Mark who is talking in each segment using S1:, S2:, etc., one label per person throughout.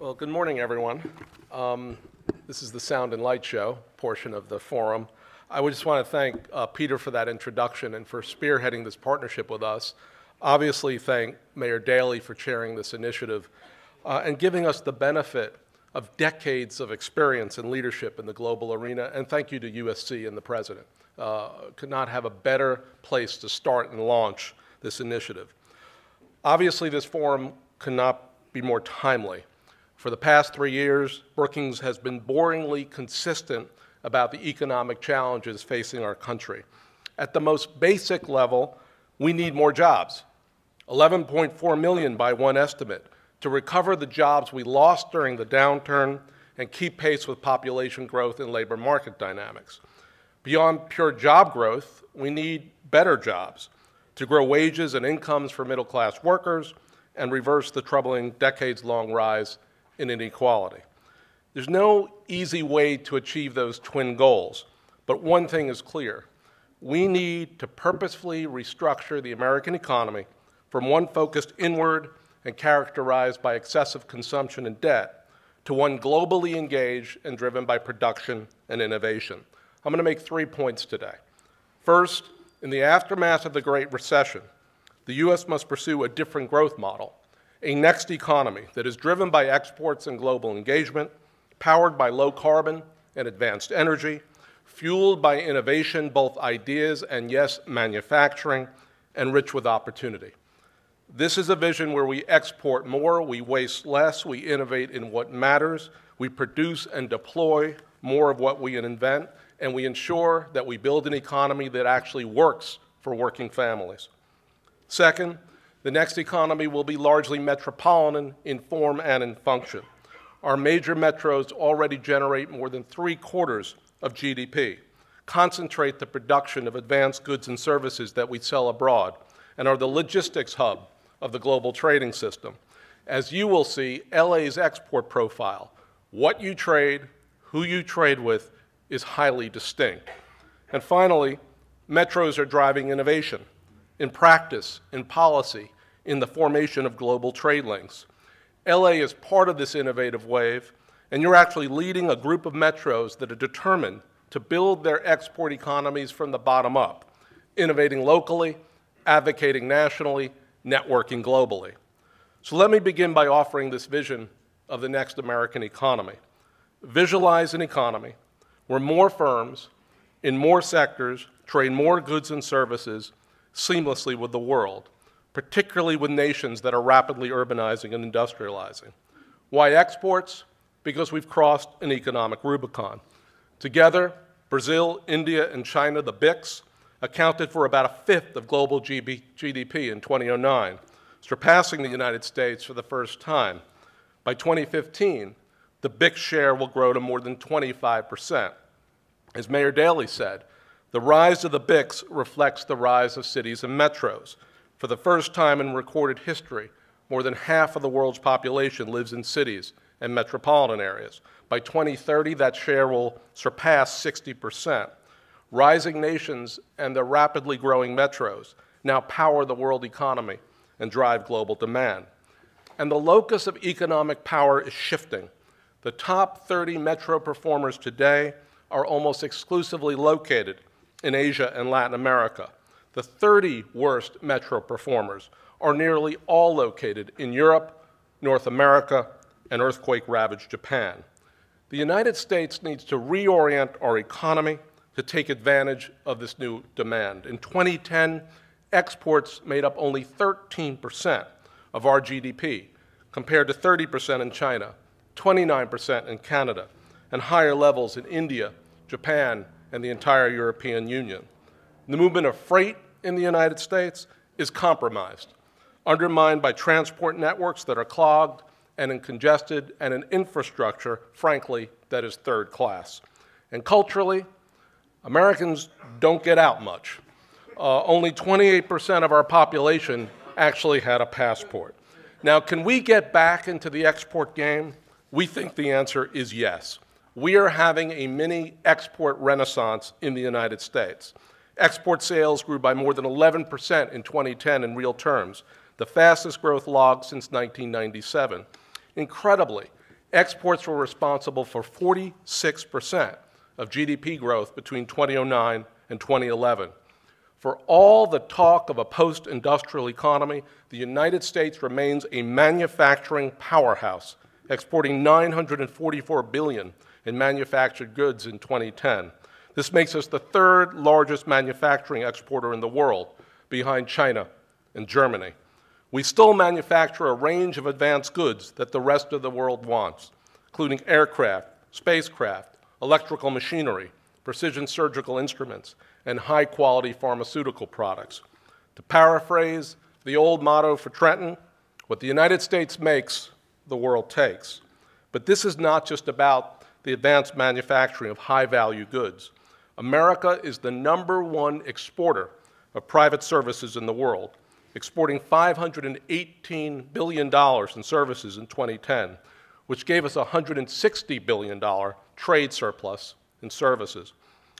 S1: Well, good morning, everyone. This is the Sound and Light Show portion of the forum. I would just want to thank Peter for that introduction and for spearheading this partnership with us. Obviously, thank Mayor Daley for chairing this initiative and giving us the benefit of decades of experience and leadership in the global arena. And thank you to USC and the President. Could not have a better place to start and launch this initiative. Obviously, this forum could not be more timely. For the past 3 years, Brookings has been boringly consistent about the economic challenges facing our country. At the most basic level, we need more jobs, 11.4 million by one estimate, to recover the jobs we lost during the downturn and keep pace with population growth and labor market dynamics. Beyond pure job growth, we need better jobs to grow wages and incomes for middle-class workers and reverse the troubling decades-long rise in inequality. There's no easy way to achieve those twin goals, but one thing is clear. We need to purposefully restructure the American economy from one focused inward and characterized by excessive consumption and debt to one globally engaged and driven by production and innovation. I'm going to make 3 points today. First, in the aftermath of the Great Recession, the U.S. must pursue a different growth model, a next economy that is driven by exports and global engagement, powered by low carbon and advanced energy, fueled by innovation, both ideas and, yes, manufacturing, and rich with opportunity. This is a vision where we export more, we waste less, we innovate in what matters, we produce and deploy more of what we invent, and we ensure that we build an economy that actually works for working families. Second, the next economy will be largely metropolitan in form and in function. Our major metros already generate more than 3/4 of GDP, concentrate the production of advanced goods and services that we sell abroad, and are the logistics hub of the global trading system. As you will see, LA's export profile, what you trade, who you trade with, is highly distinct. And finally, metros are driving innovation in practice, in policy, in the formation of global trade links. LA is part of this innovative wave, and you're actually leading a group of metros that are determined to build their export economies from the bottom up, innovating locally, advocating nationally, networking globally. So let me begin by offering this vision of the next American economy. Visualize an economy where more firms in more sectors trade more goods and services seamlessly with the world, particularly with nations that are rapidly urbanizing and industrializing. Why exports? Because we've crossed an economic Rubicon. Together, Brazil, India, and China, the BRICS, accounted for about 1/5 of global GDP in 2009, surpassing the United States for the first time. By 2015, the BRICS share will grow to more than 25%. As Mayor Daley said, the rise of the BRICS reflects the rise of cities and metros. For the first time in recorded history, more than half of the world's population lives in cities and metropolitan areas. By 2030, that share will surpass 60%. Rising nations and their rapidly growing metros now power the world economy and drive global demand. And the locus of economic power is shifting. The top 30 metro performers today are almost exclusively located in Asia and Latin America. The 30 worst metro performers are nearly all located in Europe, North America, and earthquake-ravaged Japan. The United States needs to reorient our economy to take advantage of this new demand. In 2010, exports made up only 13% of our GDP, compared to 30% in China, 29% in Canada, and higher levels in India, Japan, and the entire European Union. The movement of freight in the United States is compromised, undermined by transport networks that are clogged and congested, and an infrastructure, frankly, that is third class. And culturally, Americans don't get out much. Only 28% of our population actually had a passport. Now, can we get back into the export game? We think the answer is yes. We are having a mini export renaissance in the United States. Export sales grew by more than 11% in 2010 in real terms, the fastest growth logged since 1997. Incredibly, Exports were responsible for 46% of GDP growth between 2009 and 2011. For all the talk of a post-industrial economy, the United States remains a manufacturing powerhouse, exporting $944 billion in manufactured goods in 2010. This makes us the third largest manufacturing exporter in the world, behind China and Germany. We still manufacture a range of advanced goods that the rest of the world wants, including aircraft, spacecraft, electrical machinery, precision surgical instruments, and high-quality pharmaceutical products. To paraphrase the old motto for Trenton, what the United States makes, the world takes. But this is not just about the advanced manufacturing of high-value goods. America is the #1 exporter of private services in the world, exporting $518 billion in services in 2010, which gave us a $160 billion trade surplus in services.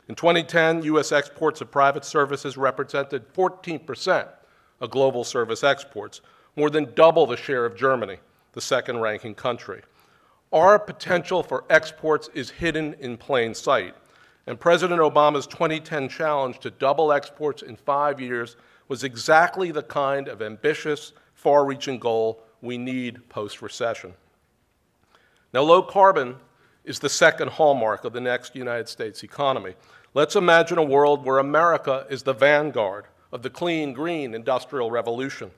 S1: In 2010, U.S. exports of private services represented 14% of global service exports, more than double the share of Germany, the second-ranking country. Our potential for exports is hidden in plain sight, and President Obama's 2010 challenge to double exports in 5 years was exactly the kind of ambitious, far-reaching goal we need post-recession. Now, low carbon is the second hallmark of the next United States economy. Let's imagine a world where America is the vanguard of the clean, green industrial revolution.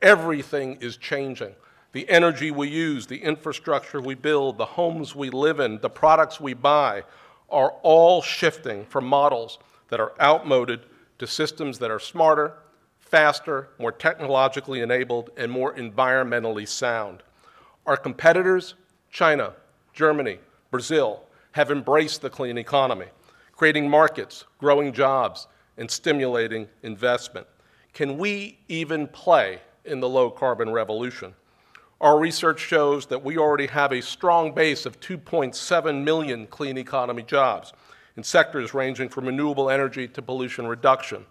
S1: Everything is changing. The energy we use, the infrastructure we build, the homes we live in, the products we buy are all shifting from models that are outmoded to systems that are smarter, faster, more technologically enabled, and more environmentally sound. Our competitors, China, Germany, Brazil, have embraced the clean economy, creating markets, growing jobs, and stimulating investment. Can we even play in the low-carbon revolution? Our research shows that we already have a strong base of 2.7 million clean economy jobs in sectors ranging from renewable energy to pollution reduction.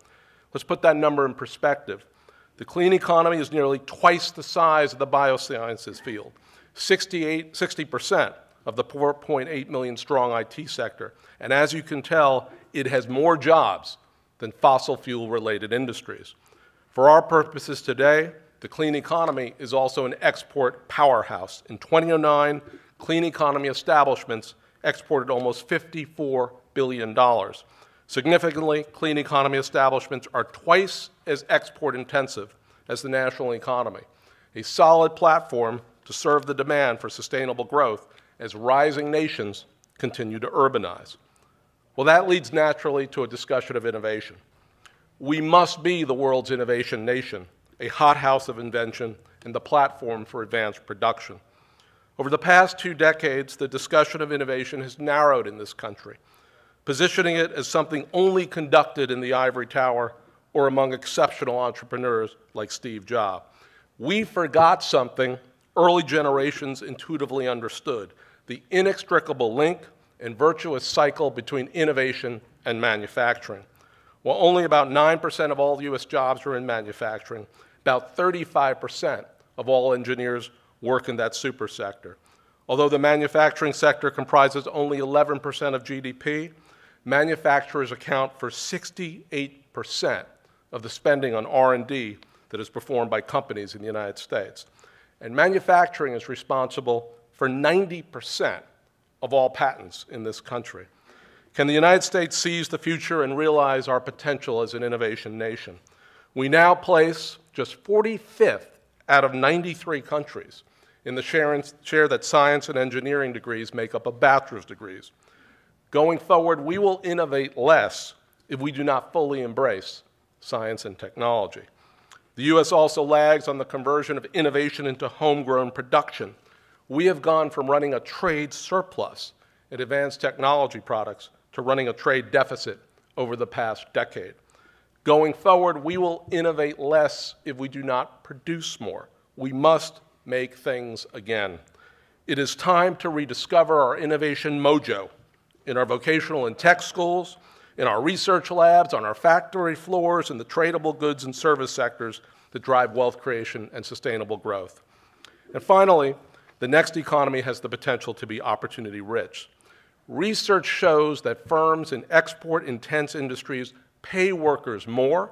S1: Let's put that number in perspective. The clean economy is nearly twice the size of the biosciences field, 60% of the 4.8 million strong IT sector. And as you can tell, it has more jobs than fossil fuel-related industries. For our purposes today, the clean economy is also an export powerhouse. In 2009, clean economy establishments exported almost $54 billion. Significantly, clean economy establishments are twice as export-intensive as the national economy, a solid platform to serve the demand for sustainable growth as rising nations continue to urbanize. Well, that leads naturally to a discussion of innovation. We must be the world's innovation nation, a hothouse of invention, and the platform for advanced production. Over the past 2 decades, the discussion of innovation has narrowed in this country, positioning it as something only conducted in the ivory tower or among exceptional entrepreneurs like Steve Jobs. We forgot something early generations intuitively understood: the inextricable link and virtuous cycle between innovation and manufacturing. While only about 9% of all U.S. jobs are in manufacturing, about 35% of all engineers work in that super sector. Although the manufacturing sector comprises only 11% of GDP, manufacturers account for 68% of the spending on R&D that is performed by companies in the United States. And manufacturing is responsible for 90% of all patents in this country. Can the United States seize the future and realize our potential as an innovation nation? We now place just 45th out of 93 countries in the share that science and engineering degrees make up of bachelor's degrees. Going forward, we will innovate less if we do not fully embrace science and technology. The U.S. also lags on the conversion of innovation into homegrown production. We have gone from running a trade surplus in advanced technology products to running a trade deficit over the past decade. Going forward, we will innovate less if we do not produce more. We must make things again. It is time to rediscover our innovation mojo in our vocational and tech schools, in our research labs, on our factory floors, in the tradable goods and service sectors that drive wealth creation and sustainable growth. And finally, the next economy has the potential to be opportunity-rich. Research shows that firms in export-intense industries pay workers more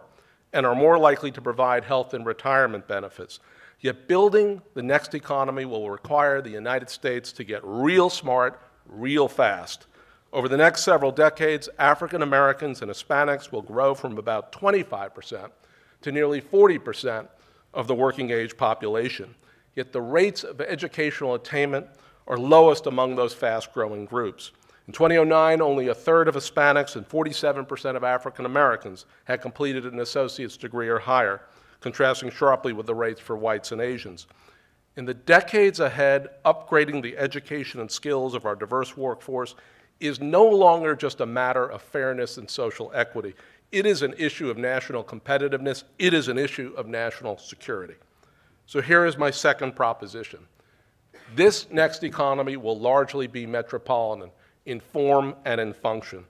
S1: and are more likely to provide health and retirement benefits. Yet building the next economy will require the United States to get real smart, real fast. Over the next several decades, African Americans and Hispanics will grow from about 25% to nearly 40% of the working age population. Yet the rates of educational attainment are lowest among those fast-growing groups. In 2009, only a third of Hispanics and 47% of African Americans had completed an associate's degree or higher, contrasting sharply with the rates for whites and Asians. In the decades ahead, upgrading the education and skills of our diverse workforce is no longer just a matter of fairness and social equity. It is an issue of national competitiveness. It is an issue of national security. So here is my second proposition. This next economy will largely be metropolitan in form and in function.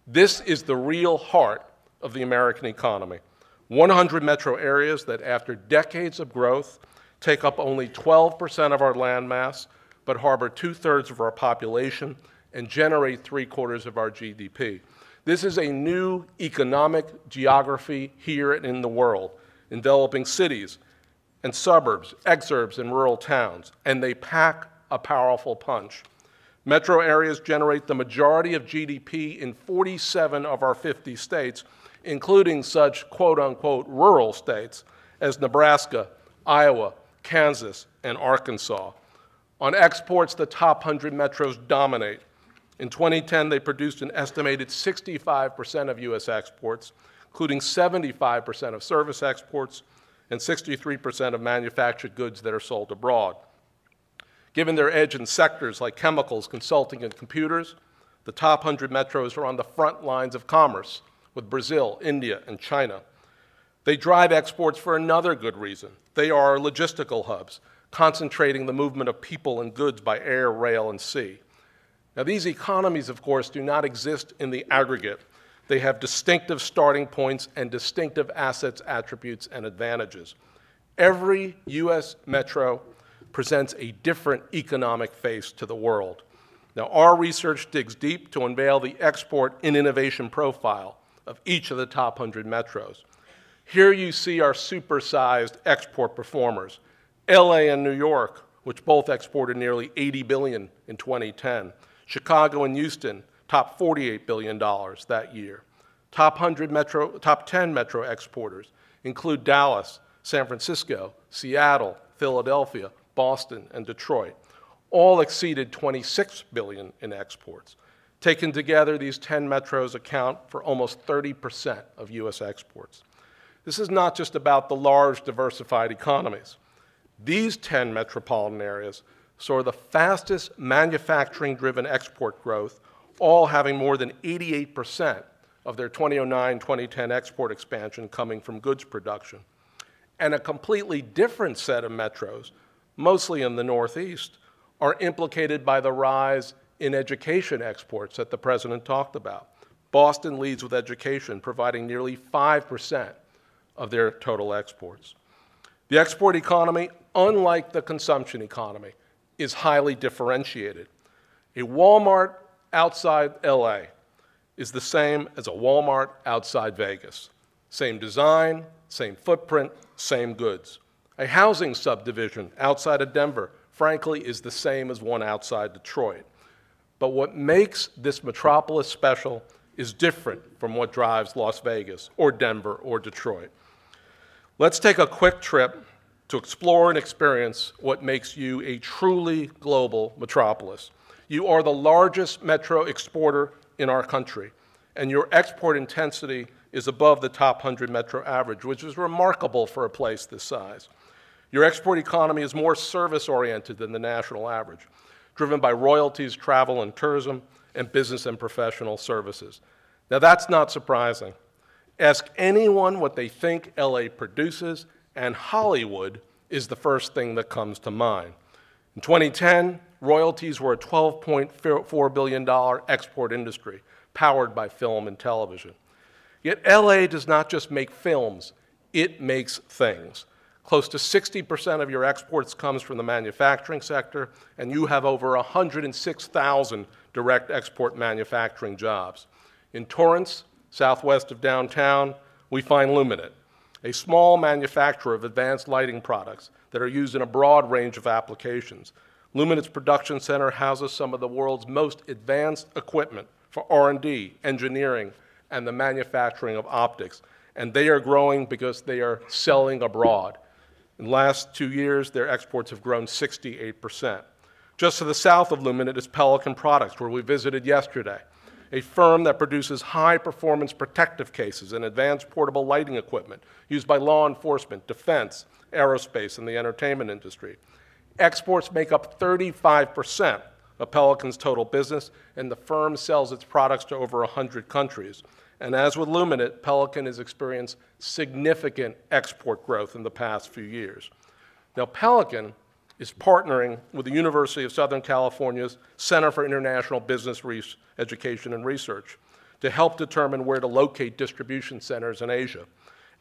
S1: This is the real heart of the American economy. 100 metro areas that, after decades of growth, take up only 12% of our land mass, but harbor 2/3 of our population and generate 3/4 of our GDP. This is a new economic geography here and in the world, enveloping cities and suburbs, exurbs, and rural towns, and they pack a powerful punch. Metro areas generate the majority of GDP in 47 of our 50 states, including such quote-unquote rural states as Nebraska, Iowa, Kansas, and Arkansas. On exports, the top 100 metros dominate. In 2010, they produced an estimated 65% of U.S. exports, including 75% of service exports and 63% of manufactured goods that are sold abroad. Given their edge in sectors like chemicals, consulting, and computers, the top 100 metros are on the front lines of commerce with Brazil, India, and China. They drive exports for another good reason. They are logistical hubs, concentrating the movement of people and goods by air, rail, and sea. Now, these economies, of course, do not exist in the aggregate. They have distinctive starting points and distinctive assets, attributes, and advantages. Every U.S. metro presents a different economic face to the world. Now, our research digs deep to unveil the export and innovation profile of each of the top 100 metros. Here you see our supersized export performers. LA and New York, which both exported nearly $80 billion in 2010. Chicago and Houston, top $48 billion that year. Top 10 metro exporters include Dallas, San Francisco, Seattle, Philadelphia, Boston, and Detroit. All exceeded $26 billion in exports. Taken together, these 10 metros account for almost 30% of U.S. exports. This is not just about the large, diversified economies. These 10 metropolitan areas saw the fastest manufacturing-driven export growth, all having more than 88% of their 2009-2010 export expansion coming from goods production. And a completely different set of metros, mostly in the Northeast, are implicated by the rise in education exports that the President talked about. Boston leads with education, providing nearly 5% of their total exports. The export economy, unlike the consumption economy, is highly differentiated. A Walmart outside LA is the same as a Walmart outside Vegas. Same design, same footprint, same goods. A housing subdivision outside of Denver, frankly, is the same as one outside Detroit. But what makes this metropolis special is different from what drives Las Vegas or Denver or Detroit. Let's take a quick trip to explore and experience what makes you a truly global metropolis. You are the largest metro exporter in our country, and your export intensity is above the top 100 metro average, which is remarkable for a place this size. Your export economy is more service-oriented than the national average, driven by royalties, travel and tourism, and business and professional services. Now, that's not surprising. Ask anyone what they think LA produces, and Hollywood is the first thing that comes to mind. In 2010, royalties were a $12.4 billion export industry, powered by film and television. Yet LA does not just make films, it makes things. Close to 60% of your exports comes from the manufacturing sector, and you have over 106,000 direct export manufacturing jobs. In Torrance, southwest of downtown, we find Luminate, a small manufacturer of advanced lighting products that are used in a broad range of applications. Luminate's production center houses some of the world's most advanced equipment for R&D, engineering, and the manufacturing of optics. And they are growing because they are selling abroad. In the last 2 years, their exports have grown 68%. Just to the south of Luminate is Pelican Products, where we visited yesterday, a firm that produces high-performance protective cases and advanced portable lighting equipment used by law enforcement, defense, aerospace, and the entertainment industry. Exports make up 35% of Pelican's total business, and the firm sells its products to over 100 countries. And as with Luminate, Pelican has experienced significant export growth in the past few years. Now, Pelican is partnering with the University of Southern California's Center for International Business Education and Research to help determine where to locate distribution centers in Asia.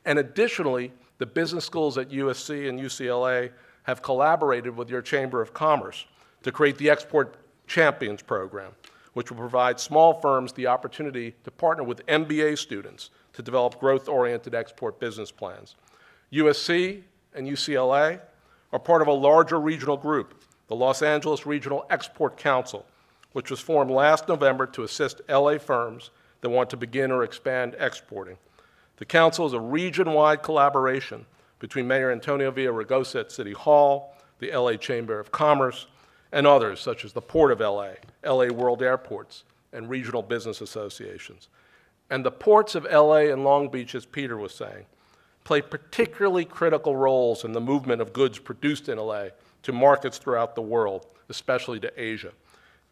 S1: And additionally, the business schools at USC and UCLA have collaborated with your Chamber of Commerce to create the Export Champions Program, which will provide small firms the opportunity to partner with MBA students to develop growth-oriented export business plans. USC and UCLA are part of a larger regional group, the Los Angeles Regional Export Council, which was formed last November to assist LA firms that want to begin or expand exporting. The council is a region-wide collaboration between Mayor Antonio Villaraigosa at City Hall, the LA Chamber of Commerce, and others such as the Port of LA, LA World Airports, and regional business associations. And the ports of LA and Long Beach, as Peter was saying, play particularly critical roles in the movement of goods produced in LA to markets throughout the world, especially to Asia.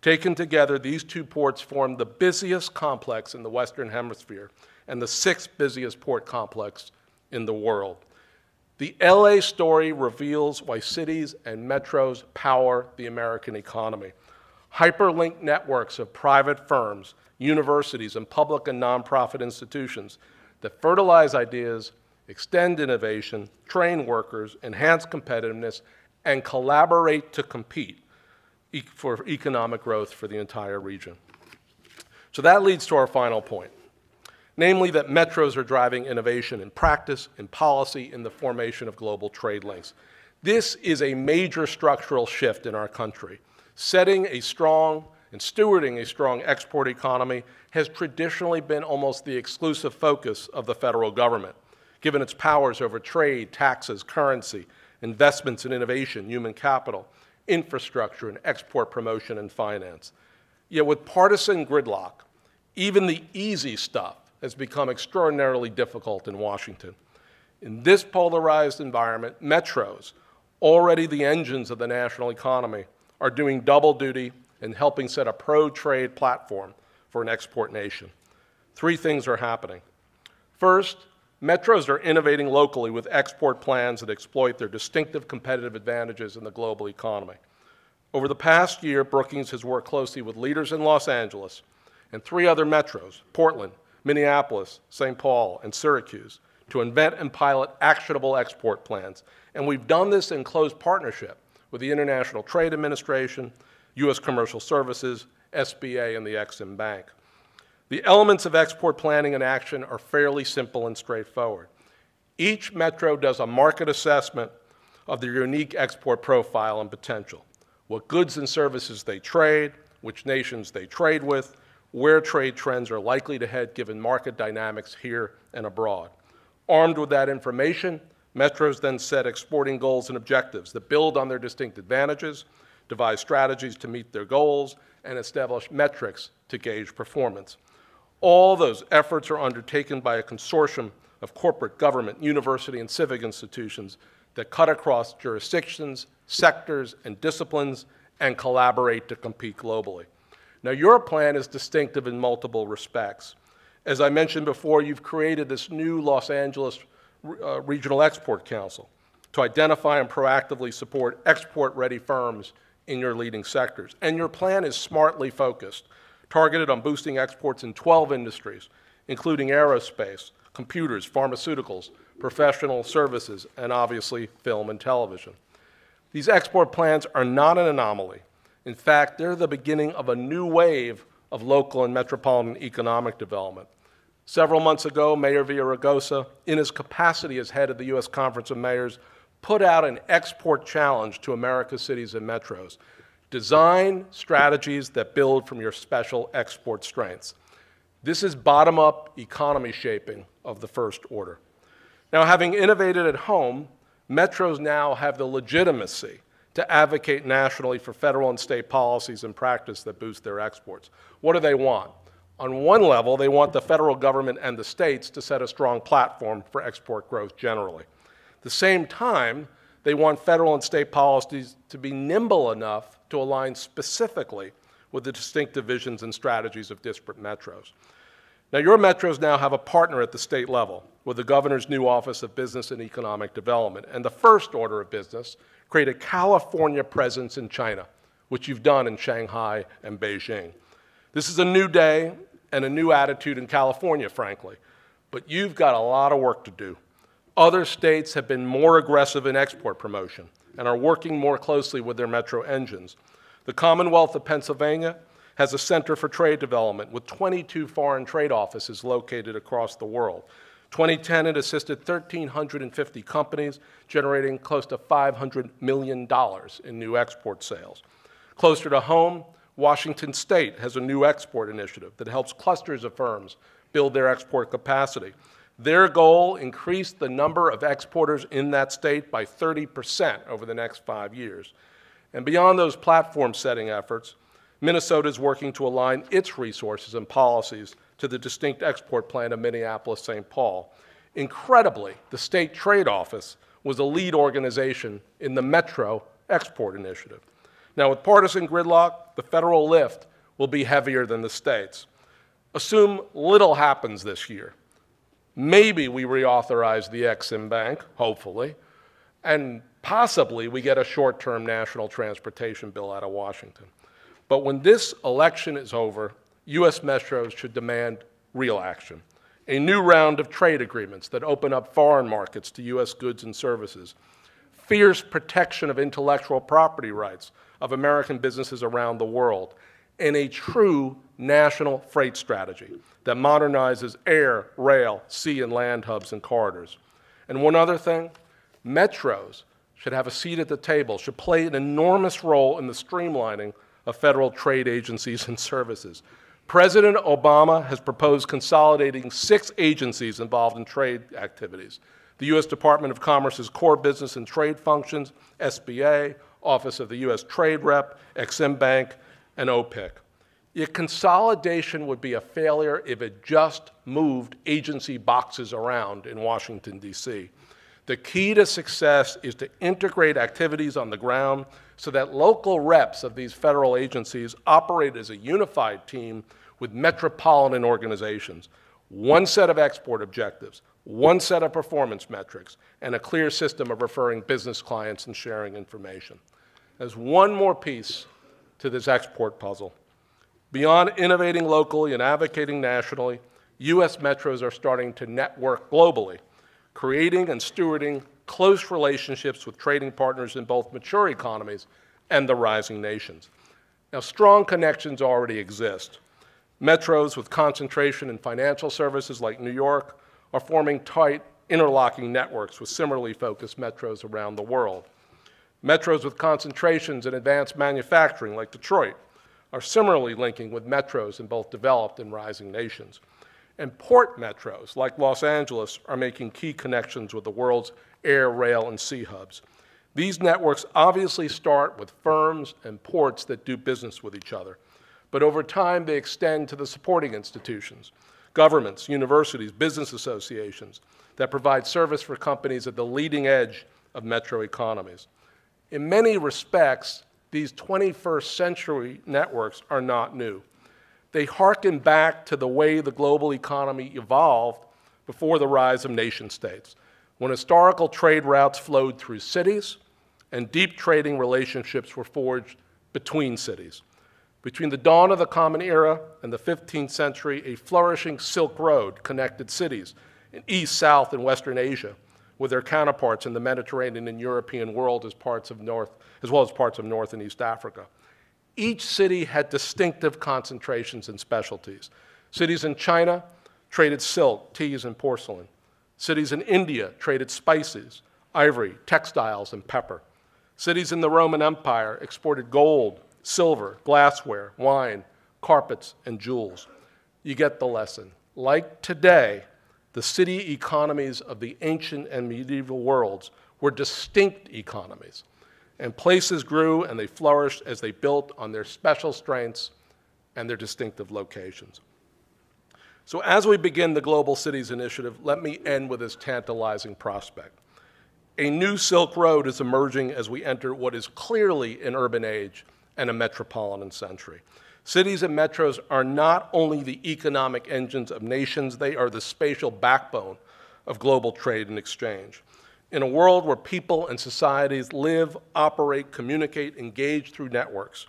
S1: Taken together, these two ports form the busiest complex in the Western Hemisphere and the 6th busiest port complex in the world. The LA story reveals why cities and metros power the American economy. Hyperlinked networks of private firms, universities, and public and nonprofit institutions that fertilize ideas, extend innovation, train workers, enhance competitiveness, and collaborate to compete for economic growth for the entire region. So that leads to our final point, namely that metros are driving innovation in practice, in policy, in the formation of global trade links. This is a major structural shift in our country. Setting a strong and stewarding a strong export economy has traditionally been almost the exclusive focus of the federal government, given its powers over trade, taxes, currency, investments in innovation, human capital, infrastructure, and export promotion and finance. Yet with partisan gridlock, even the easy stuff has become extraordinarily difficult in Washington. In this polarized environment, metros, already the engines of the national economy, are doing double duty and helping set a pro-trade platform for an export nation. 3 things are happening. First, metros are innovating locally with export plans that exploit their distinctive competitive advantages in the global economy. Over the past year, Brookings has worked closely with leaders in Los Angeles and 3 other metros, Portland, Minneapolis, St. Paul, and Syracuse, to invent and pilot actionable export plans. And we've done this in close partnership with the International Trade Administration, U.S. Commercial Services, SBA, and the Exim Bank. The elements of export planning and action are fairly simple and straightforward. Each metro does a market assessment of their unique export profile and potential, what goods and services they trade, which nations they trade with, where trade trends are likely to head given market dynamics here and abroad. Armed with that information, metros then set exporting goals and objectives that build on their distinct advantages, devise strategies to meet their goals, and establish metrics to gauge performance. All those efforts are undertaken by a consortium of corporate, government, university, and civic institutions that cut across jurisdictions, sectors, and disciplines and collaborate to compete globally. Now, your plan is distinctive in multiple respects. As I mentioned before, you've created this new Los Angeles Regional Export Council to identify and proactively support export-ready firms in your leading sectors. And your plan is smartly focused, targeted on boosting exports in 12 industries, including aerospace, computers, pharmaceuticals, professional services, and obviously film and television. These export plans are not an anomaly. In fact, they're the beginning of a new wave of local and metropolitan economic development. Several months ago, Mayor Villaraigosa, in his capacity as head of the U.S. Conference of Mayors, put out an export challenge to America's cities and metros. Design strategies that build from your special export strengths. This is bottom-up economy shaping of the first order. Now, having innovated at home, metros now have the legitimacy to advocate nationally for federal and state policies and practice that boost their exports. What do they want? On one level, they want the federal government and the states to set a strong platform for export growth generally. At the same time, they want federal and state policies to be nimble enough to align specifically with the distinctive visions and strategies of disparate metros. Now, your metros now have a partner at the state level with the governor's new Office of Business and Economic Development. And the first order of business, create a California presence in China, which you've done in Shanghai and Beijing. This is a new day and a new attitude in California, frankly. But you've got a lot of work to do. Other states have been more aggressive in export promotion and are working more closely with their metro engines. The Commonwealth of Pennsylvania has a Center for Trade Development with 22 foreign trade offices located across the world. 2010, it assisted 1,350 companies, generating close to $500 million in new export sales. Closer to home, Washington State has a new export initiative that helps clusters of firms build their export capacity. Their goal, increase the number of exporters in that state by 30% over the next 5 years. And beyond those platform-setting efforts, Minnesota is working to align its resources and policies to the distinct export plan of Minneapolis-St. Paul. Incredibly, the State Trade Office was a lead organization in the Metro Export Initiative. Now, with partisan gridlock, the federal lift will be heavier than the states. Assume little happens this year. Maybe we reauthorize the Ex-Im Bank, hopefully, and possibly we get a short-term national transportation bill out of Washington. But when this election is over, U.S. metros should demand real action. A new round of trade agreements that open up foreign markets to U.S. goods and services. Fierce protection of intellectual property rights of American businesses around the world. And a true national freight strategy that modernizes air, rail, sea, and land hubs and corridors. And one other thing, metros should have a seat at the table, should play an enormous role in the streamlining of federal trade agencies and services. President Obama has proposed consolidating 6 agencies involved in trade activities. The U.S. Department of Commerce's core business and trade functions, SBA, Office of the U.S. Trade Rep, Ex-Im Bank, and OPIC. Yet consolidation would be a failure if it just moved agency boxes around in Washington, D.C. The key to success is to integrate activities on the ground so that local reps of these federal agencies operate as a unified team with metropolitan organizations, one set of export objectives, one set of performance metrics, and a clear system of referring business clients and sharing information. There's one more piece to this export puzzle. Beyond innovating locally and advocating nationally, U.S. metros are starting to network globally, creating and stewarding close relationships with trading partners in both mature economies and the rising nations. Now, strong connections already exist. Metros with concentration in financial services like New York are forming tight, interlocking networks with similarly focused metros around the world. Metros with concentrations in advanced manufacturing like Detroit are similarly linking with metros in both developed and rising nations. And port metros like Los Angeles are making key connections with the world's air, rail, and sea hubs. These networks obviously start with firms and ports that do business with each other. But over time, they extend to the supporting institutions, governments, universities, business associations that provide service for companies at the leading edge of metro economies. In many respects, these 21st century networks are not new. They hearken back to the way the global economy evolved before the rise of nation states, when historical trade routes flowed through cities and deep trading relationships were forged between cities. Between the dawn of the Common Era and the 15th century, a flourishing Silk Road connected cities in East, South, and Western Asia, with their counterparts in the Mediterranean and European world as well as parts of North and East Africa. Each city had distinctive concentrations and specialties. Cities in China traded silk, teas, and porcelain. Cities in India traded spices, ivory, textiles, and pepper. Cities in the Roman Empire exported gold, silver, glassware, wine, carpets, and jewels. You get the lesson. Like today, the city economies of the ancient and medieval worlds were distinct economies, and places grew and they flourished as they built on their special strengths and their distinctive locations. So as we begin the Global Cities Initiative, let me end with this tantalizing prospect. A new Silk Road is emerging as we enter what is clearly an urban age and a metropolitan century. Cities and metros are not only the economic engines of nations, they are the spatial backbone of global trade and exchange. In a world where people and societies live, operate, communicate, engage through networks,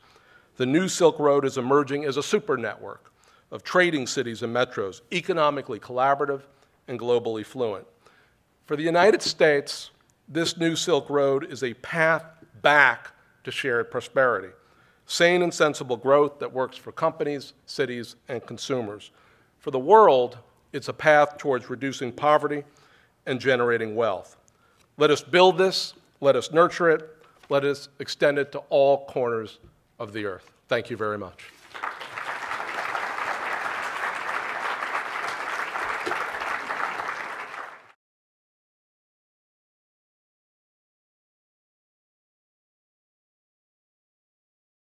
S1: the new Silk Road is emerging as a super network of trading cities and metros, economically collaborative and globally fluent. For the United States, this new Silk Road is a path back to shared prosperity, sane and sensible growth that works for companies, cities, and consumers. For the world, it's a path towards reducing poverty and generating wealth. Let us build this, let us nurture it, let us extend it to all corners of the earth. Thank you very much.